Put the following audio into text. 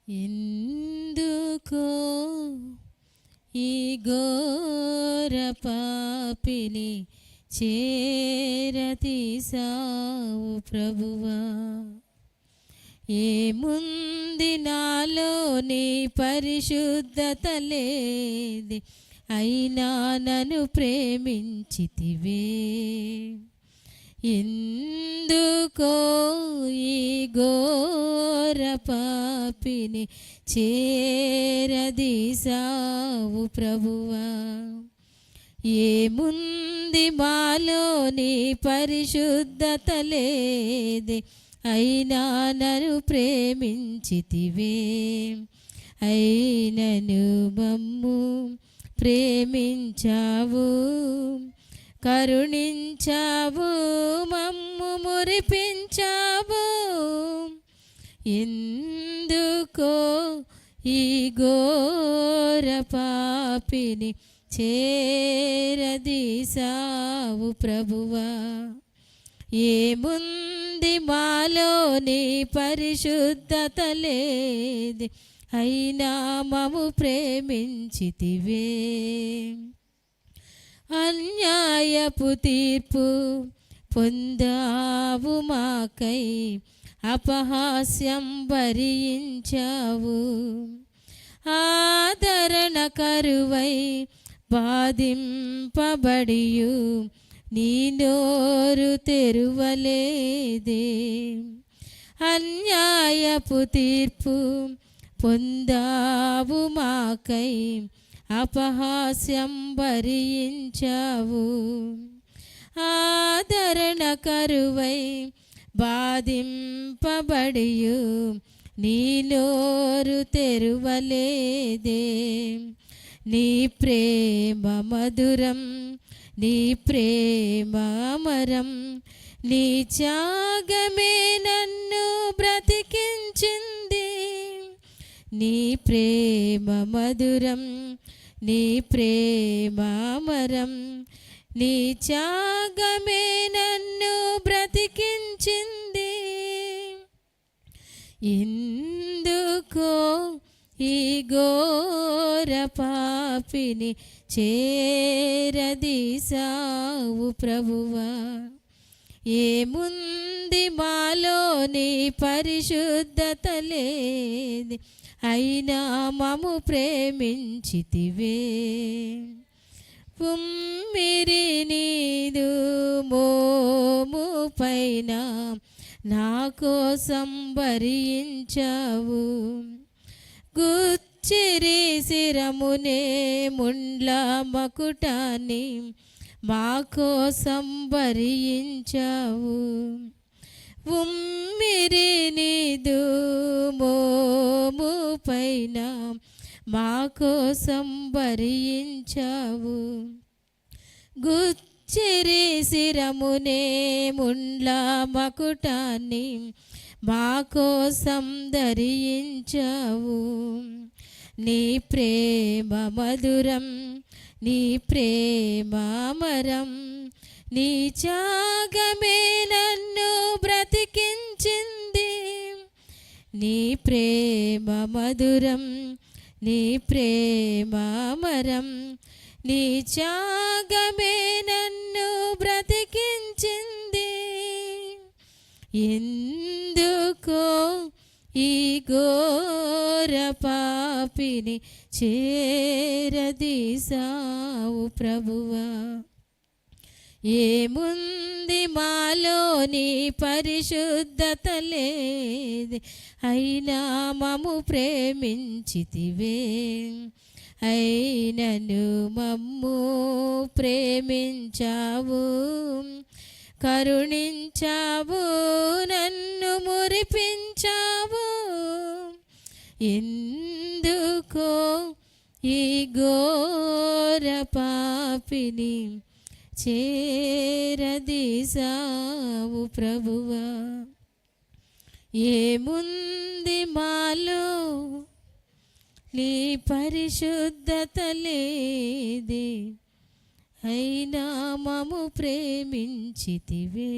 ఎందుకో ఈ ఘోర పాపిని చేరతీసావు ప్రభువా. ఏముంది నాలో నీ పరిశుద్ధత లేది, అయినా నన్ను ప్రేమించితివే. ఎందుకో ఈ ఘోర పాపిని చేరదీసావు ప్రభువా. ఏముంది మాలో నీ పరిశుద్ధత లేది, అయినా నన్ను ప్రేమించితివే. అయినను మమ్ము ప్రేమించావు, కరుణించావు, మమ్ము మురిపించావు. ఎందుకో ఈ ఘోర పాపిని చేరదీసావు ప్రభువా. ఏముంది మాలో నీ పరిశుద్ధత లేది, అయినా మము ప్రేమించితివే. అన్యాయపు తీర్పు పొందావు మాకై, అపహాస్యం భరించావు. ఆదరణ కరువై బాధింపబడియు నీ నోరు తెరువలేదే. అన్యాయపు తీర్పు పొందావు మాకై, అపహాస్యం భరించావు. ఆదరణ కరువై బాధింపబడియు నీ నోరు తెరువలేదే. నీ ప్రేమ మధురం, నీ ప్రేమ అమరం, నీ త్యాగమే నన్ను బ్రతికించింది. నీ ప్రేమ మధురం, నీ ప్రేమ అమరం, నీ త్యాగమే నన్ను బ్రతికించింది. ఎందుకో ఈ ఘోర పాపిని చేరదీసావు ప్రభువా. ఏముంది మాలో నీ పరిశుద్ధత లేది, అయినా మము ప్రేమించితివే. ఉమ్మిరి నీదు మోము పైన నా కోసం భరించావు. గుచ్చిరి శిరమునే ముండ్ల మకుటాన్ని మా కోసం భరించావు. ఉమ్మిరి నీదు మోము పైన మా కోసం భరించావు. గుచ్చిరి శిరమునే ముండ్ల మకుటాన్ని మా కోసం ధరించావు. నీ ప్రేమ మధురం, నీ ప్రేమ అమరం, నీ త్యాగమే నన్ను బ్రతికించింది. నీ ప్రేమ మధురం, నీ ప్రేమ అమరం, నీ త్యాగమే నన్ను బ్రతికించింది. ఎందుకో ఈ ఘోర పాపిని చేరదీసావు ప్రభువా. ఏముంది మాలో నీ పరిశుద్ధత లేది, అయినా మము ప్రేమించితివే. అయినను మమ్ము ప్రేమించావు, కరుణించావు, నన్ను మురిపించావు. ఎందుకో ఈ ఘోర పాపిని చేరదీసావు ప్రభువా. ఏముంది మాలో నీ పరిశుద్ధత లేది, అయినా మము ప్రేమించితివే.